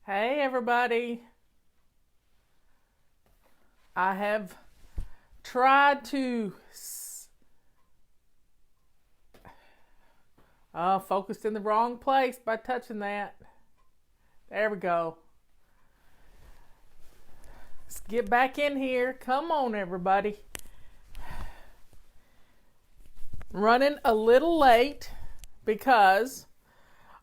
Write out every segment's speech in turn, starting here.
Hey everybody. I have tried to focused in the wrong place by touching that. There we go. Let's get back in here. Come on everybody. Running a little late because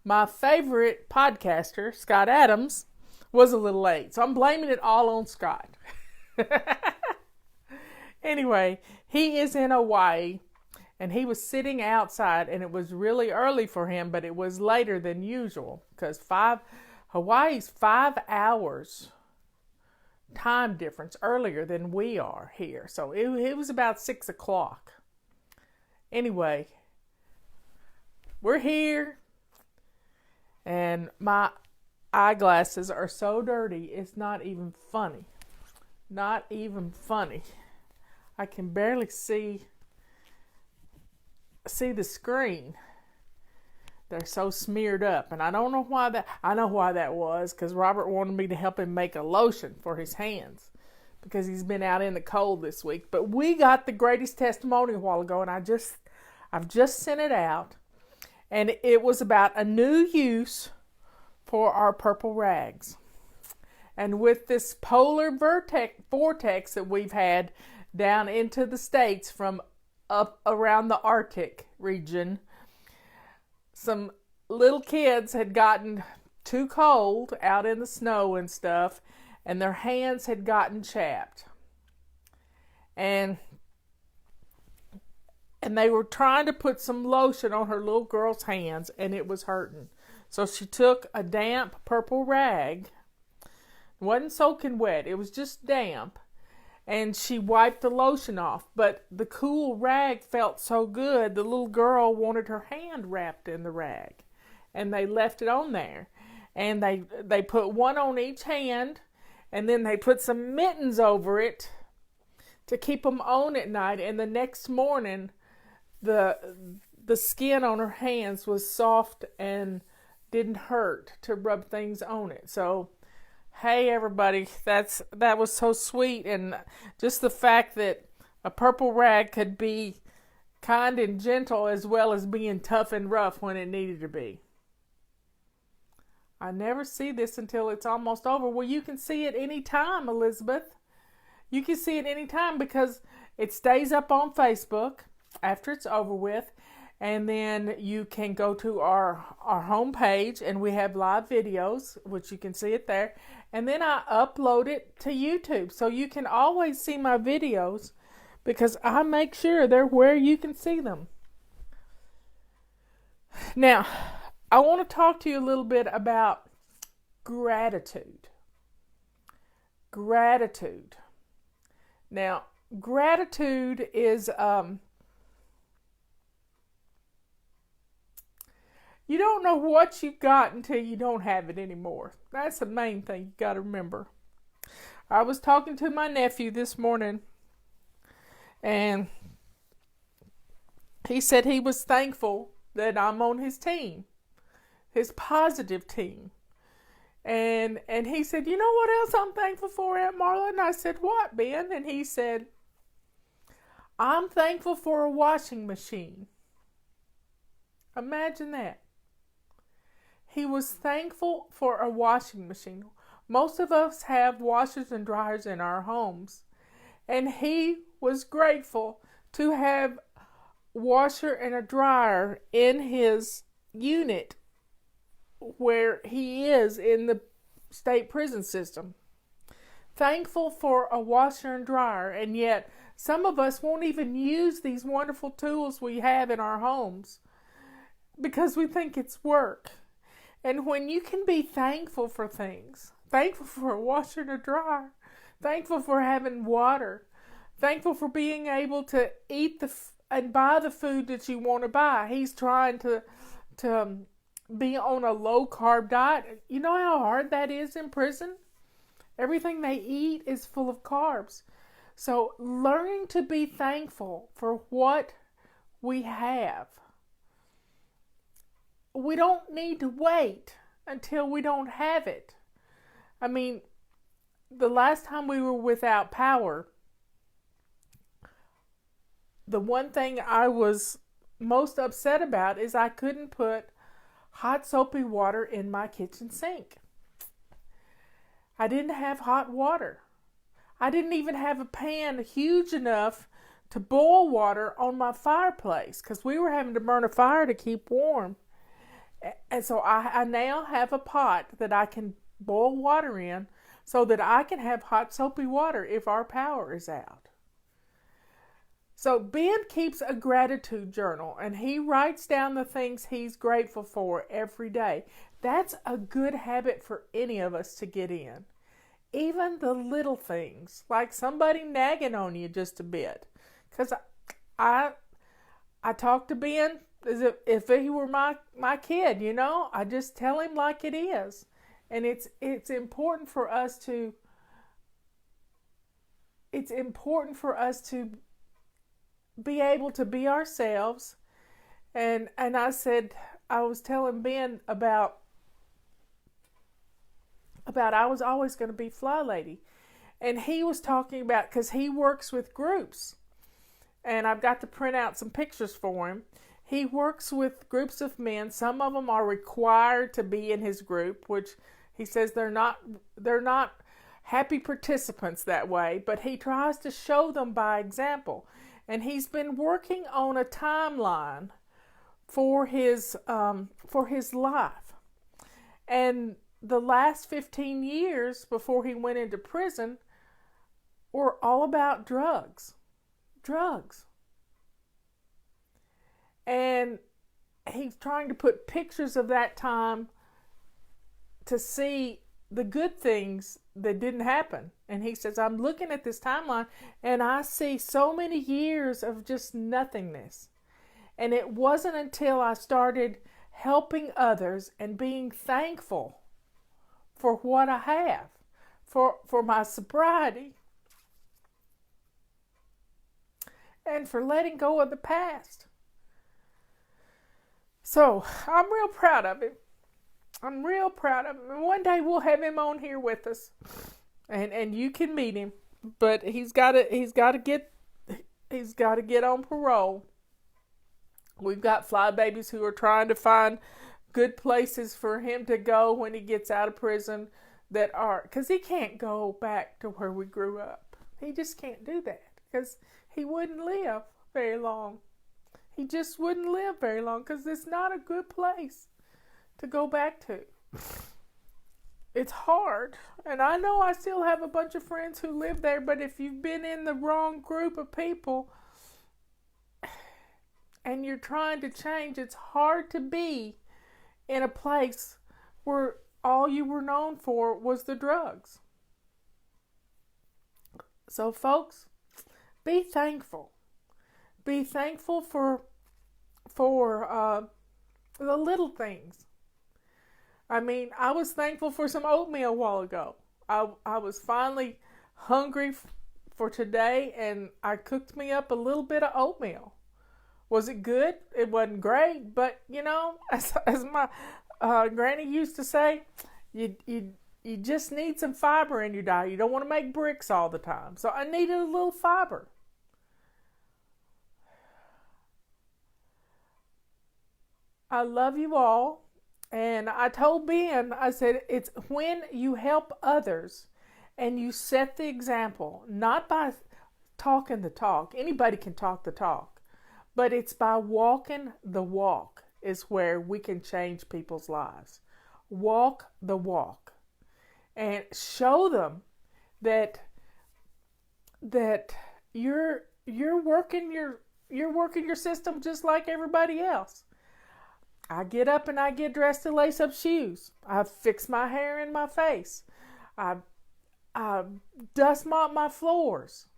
my favorite podcaster, Scott Adams, was a little late. So I'm blaming it all on Scott. Anyway, he is in Hawaii and he was sitting outside and it was really early for him, but it was later than usual because Hawaii's 5 hours time difference earlier than we are here. So it was about 6 o'clock. Anyway, we're here and my eyeglasses are so dirty, it's not even funny. Not even funny. I can barely see the screen. They're so smeared up, and I don't know why that. I know why that was, because Robert wanted me to help him make a lotion for his hands because he's been out in the cold this week. But we got the greatest testimony a while ago, and I've just sent it out, and it was about a new use for our purple rags. And with this polar vortex that we've had down into the States from up around the Arctic region, some little kids had gotten too cold out in the snow and stuff, and their hands had gotten chapped. And they were trying to put some lotion on her little girl's hands, and it was hurting. So she took a damp purple rag. It wasn't soaking wet, it was just damp. And she wiped the lotion off. But the cool rag felt so good, the little girl wanted her hand wrapped in the rag. And they left it on there. And they put one on each hand, and then they put some mittens over it to keep them on at night. And the next morning, the skin on her hands was soft and didn't hurt to rub things on it. So, hey everybody, that was so sweet, and just the fact that a purple rag could be kind and gentle as well as being tough and rough when it needed to be. I never see this until it's almost over. Well, you can see it any time, Elizabeth. You can see it any time because it stays up on Facebook after it's over with. And then you can go to our homepage, and we have live videos, which you can see it there. And then I upload it to YouTube. So you can always see my videos because I make sure they're where you can see them. Now, I want to talk to you a little bit about gratitude. Gratitude. Now, gratitude is... you don't know what you've got until you don't have it anymore. That's the main thing you got to remember. I was talking to my nephew this morning, and he said he was thankful that I'm on his team, his positive team. And he said, you know what else I'm thankful for, Aunt Marla? And I said, what, Ben? And he said, I'm thankful for a washing machine. Imagine that. He was thankful for a washing machine. Most of us have washers and dryers in our homes. And he was grateful to have a washer and a dryer in his unit where he is in the state prison system. Thankful for a washer and dryer. And yet some of us won't even use these wonderful tools we have in our homes because we think it's work. And when you can be thankful for things, thankful for a washer and a dryer, thankful for having water, thankful for being able to eat and buy the food that you want to buy. He's trying to be on a low-carb diet. You know how hard that is in prison? Everything they eat is full of carbs. So learning to be thankful for what we have. We don't need to wait until we don't have it I mean, the last time we were without power, the one thing I was most upset about is I couldn't put hot soapy water in my kitchen sink. I didn't have hot water. I didn't even have a pan huge enough to boil water on my fireplace because we were having to burn a fire to keep warm. And so I now have a pot that I can boil water in so that I can have hot soapy water if our power is out. So Ben keeps a gratitude journal and he writes down the things he's grateful for every day. That's a good habit for any of us to get in. Even the little things, like somebody nagging on you just a bit. Because I talk to Ben as if he were my kid, you know. I just tell him like it is. And it's important for us to be able to be ourselves. And I was telling Ben about I was always going to be Fly Lady. And he was talking about, because he works with groups, and I've got to print out some pictures for him. He works with groups of men. Some of them are required to be in his group, which he says they're not happy participants that way, but he tries to show them by example. And he's been working on a timeline for his life. And the last 15 years before he went into prison were all about drugs. And he's trying to put pictures of that time to see the good things that didn't happen. And he says, I'm looking at this timeline and I see so many years of just nothingness. And it wasn't until I started helping others and being thankful for what I have, for my sobriety, and for letting go of the past. So I'm real proud of him. I'm real proud of him. And one day we'll have him on here with us, and you can meet him. But he's got to get on parole. We've got fly babies who are trying to find good places for him to go when he gets out of prison that are, because he can't go back to where we grew up. He just can't do that because he wouldn't live very long. He just wouldn't live very long because it's not a good place to go back to. It's hard. And I know I still have a bunch of friends who live there, but if you've been in the wrong group of people and you're trying to change, it's hard to be in a place where all you were known for was the drugs. So folks, be thankful. Be thankful for the little things. I mean, I was thankful for some oatmeal a while ago. I was finally hungry for today, and I cooked me up a little bit of oatmeal. Was it good? It wasn't great, but you know, as my granny used to say, you just need some fiber in your diet. You don't want to make bricks all the time. So I needed a little fiber. I love you all. And I told Ben, I said, it's when you help others and you set the example, not by talking the talk. Anybody can talk the talk. But it's by walking the walk is where we can change people's lives. Walk the walk. And show them that you're working your system just like everybody else. I get up and I get dressed to lace up shoes. I fix my hair and my face. I dust mop my floors.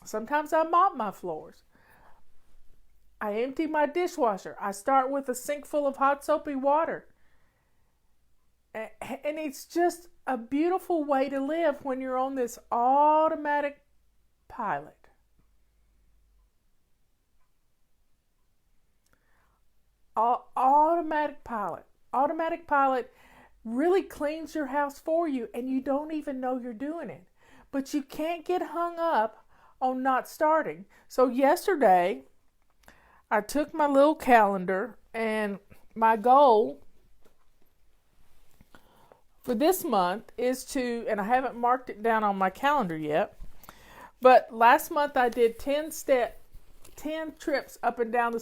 Sometimes I mop my floors. I empty my dishwasher. I start with a sink full of hot soapy water. And it's just a beautiful way to live when you're on this automatic pilot. Automatic pilot. Automatic pilot really cleans your house for you and you don't even know you're doing it. But you can't get hung up on not starting. So yesterday, I took my little calendar, and my goal for this month is to, and I haven't marked it down on my calendar yet, but last month I did 10 trips up and down the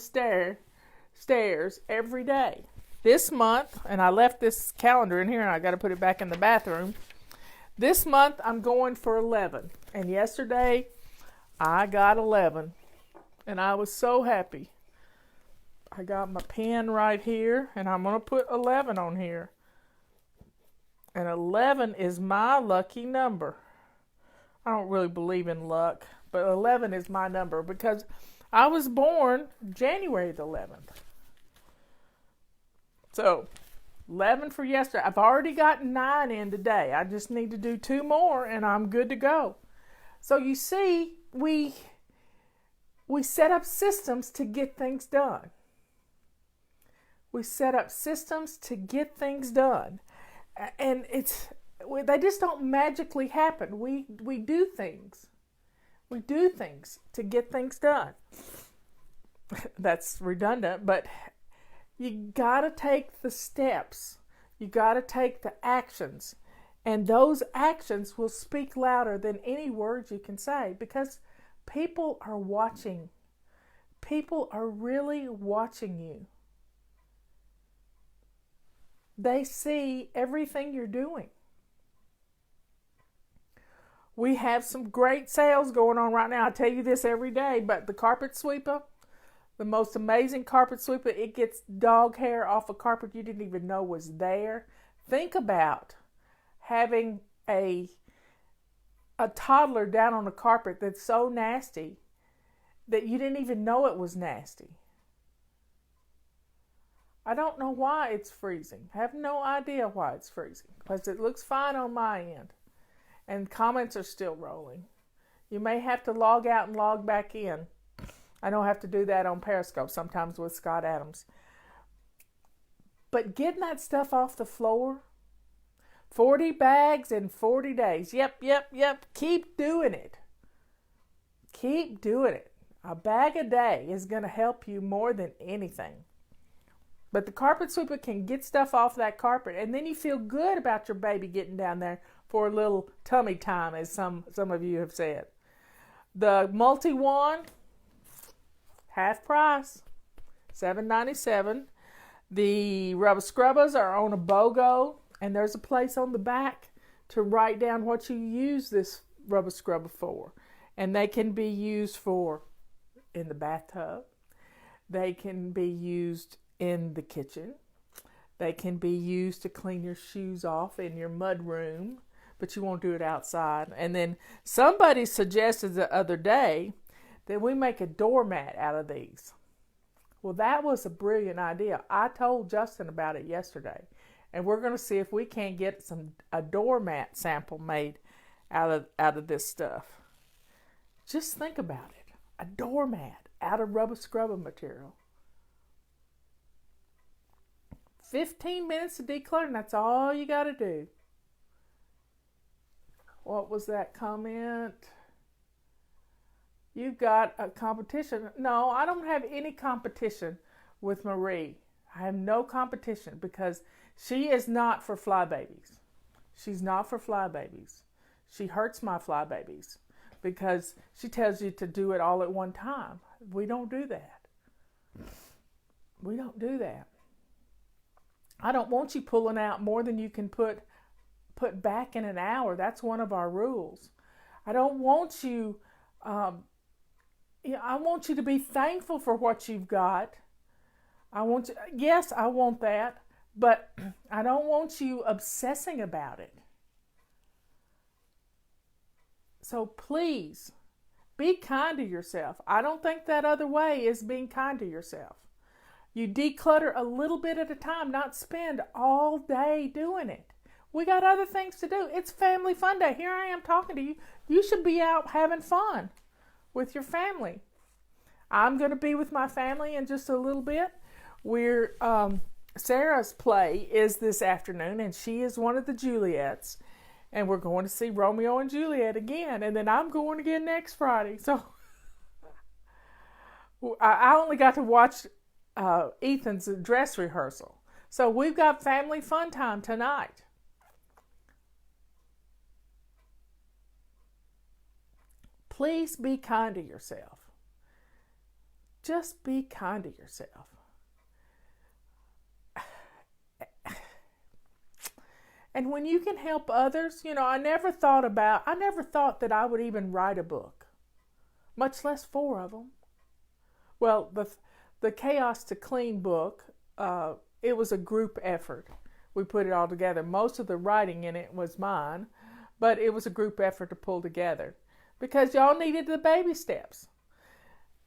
stairs every day. This month, and I left this calendar in here and I got to put it back in the bathroom. This month I'm going for 11. And yesterday I got 11. And I was so happy. I got my pen right here and I'm going to put 11 on here. And 11 is my lucky number. I don't really believe in luck, but 11 is my number because I was born January the 11th. So, 11 for yesterday. I've already got 9 in today. I just need to do 2 more and I'm good to go. So you see, we set up systems to get things done. We set up systems to get things done. And they just don't magically happen. We do things. We do things to get things done. That's redundant, but you got to take the steps. You got to take the actions. And those actions will speak louder than any words you can say because people are watching. People are really watching you. They see everything you're doing. We have some great sales going on right now. I tell you this every day, but the carpet sweeper, the most amazing carpet sweeper, it gets dog hair off a carpet you didn't even know was there. Think about having a toddler down on a carpet that's so nasty that you didn't even know it was nasty. I don't know why it's freezing. I have no idea why it's freezing because it looks fine on my end. And comments are still rolling. You may have to log out and log back in. I don't have to do that on Periscope sometimes with Scott Adams. But getting that stuff off the floor, 40 bags in 40 days. Yep. Keep doing it. Keep doing it. A bag a day is going to help you more than anything. But the carpet sweeper can get stuff off that carpet, and then you feel good about your baby getting down there for a little tummy time, as some of you have said. The multi-wand, half price, $7.97. The rubber scrubbers are on a BOGO, and there's a place on the back to write down what you use this rubber scrubber for. And they can be used for in the bathtub. They can be used in the kitchen. They can be used to clean your shoes off in your mud room, but you won't do it outside. And then somebody suggested the other day that we make a doormat out of these. Well, that was a brilliant idea. I told Justin about it yesterday, and we're going to see if we can't get a doormat sample made out of this stuff. Just think about it. A doormat out of rubber scrubber material. 15 minutes to declutter, and that's all you got to do. What was that comment? You've got a competition. No, I don't have any competition with Marie. I have no competition because she is not for fly babies. She's not for fly babies. She hurts my fly babies because she tells you to do it all at one time. We don't do that. We don't do that. I don't want you pulling out more than you can put back in an hour. That's one of our rules. I don't want you, I want you to be thankful for what you've got. I want that, but I don't want you obsessing about it. So please, be kind to yourself. I don't think that other way is being kind to yourself. You declutter a little bit at a time, not spend all day doing it. We got other things to do. It's Family Fun Day. Here I am talking to you. You should be out having fun with your family. I'm going to be with my family in just a little bit. We're Sarah's play is this afternoon, and she is one of the Juliets. And we're going to see Romeo and Juliet again. And then I'm going again next Friday. So I only got to watch Ethan's dress rehearsal. So we've got family fun time tonight. Please be kind to yourself. Just be kind to yourself. And when you can help others, I never thought that I would even write a book, much less 4 of them. Well, the Chaos to Clean book, it was a group effort. We put it all together. Most of the writing in it was mine, but it was a group effort to pull together because y'all needed the baby steps.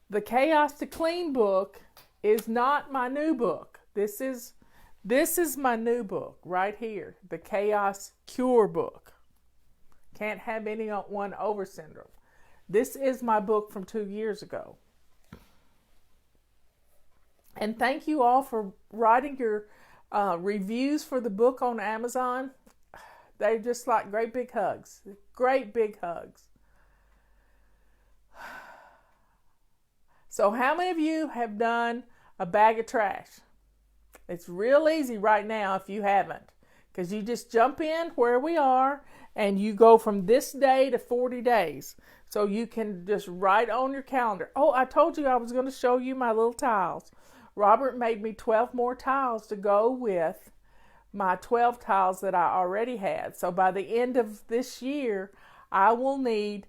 The Chaos to Clean book is not my new book. This is my new book right here, the Chaos Cure book. Can't have anyone over syndrome. This is my book from 2 years ago. And thank you all for writing your reviews for the book on Amazon. They're just like great big hugs. Great big hugs. So how many of you have done a bag of trash? It's real easy right now if you haven't. Because you just jump in where we are and you go from this day to 40 days. So you can just write on your calendar. Oh, I told you I was going to show you my little tiles. Robert made me 12 more tiles to go with my 12 tiles that I already had. So by the end of this year, I will need,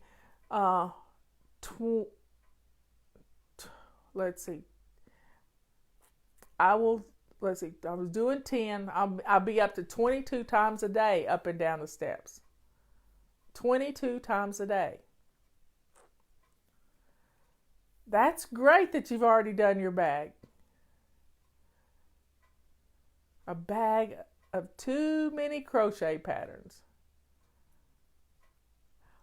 let's see, I was doing 10. I'll be up to 22 times a day up and down the steps. 22 times a day. That's great that you've already done your bag. A bag of too many crochet patterns.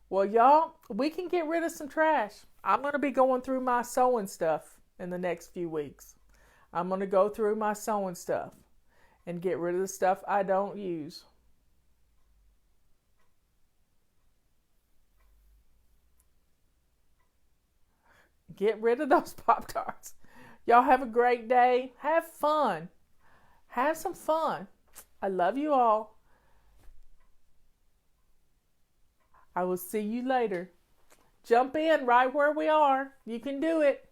Well, y'all, we can get rid of some trash. I'm going to be going through my sewing stuff in the next few weeks. I'm going to go through my sewing stuff and get rid of the stuff I don't use. Get rid of those Pop-Tarts. Y'all have a great day. Have fun. Have some fun. I love you all. I will see you later. Jump in right where we are. You can do it.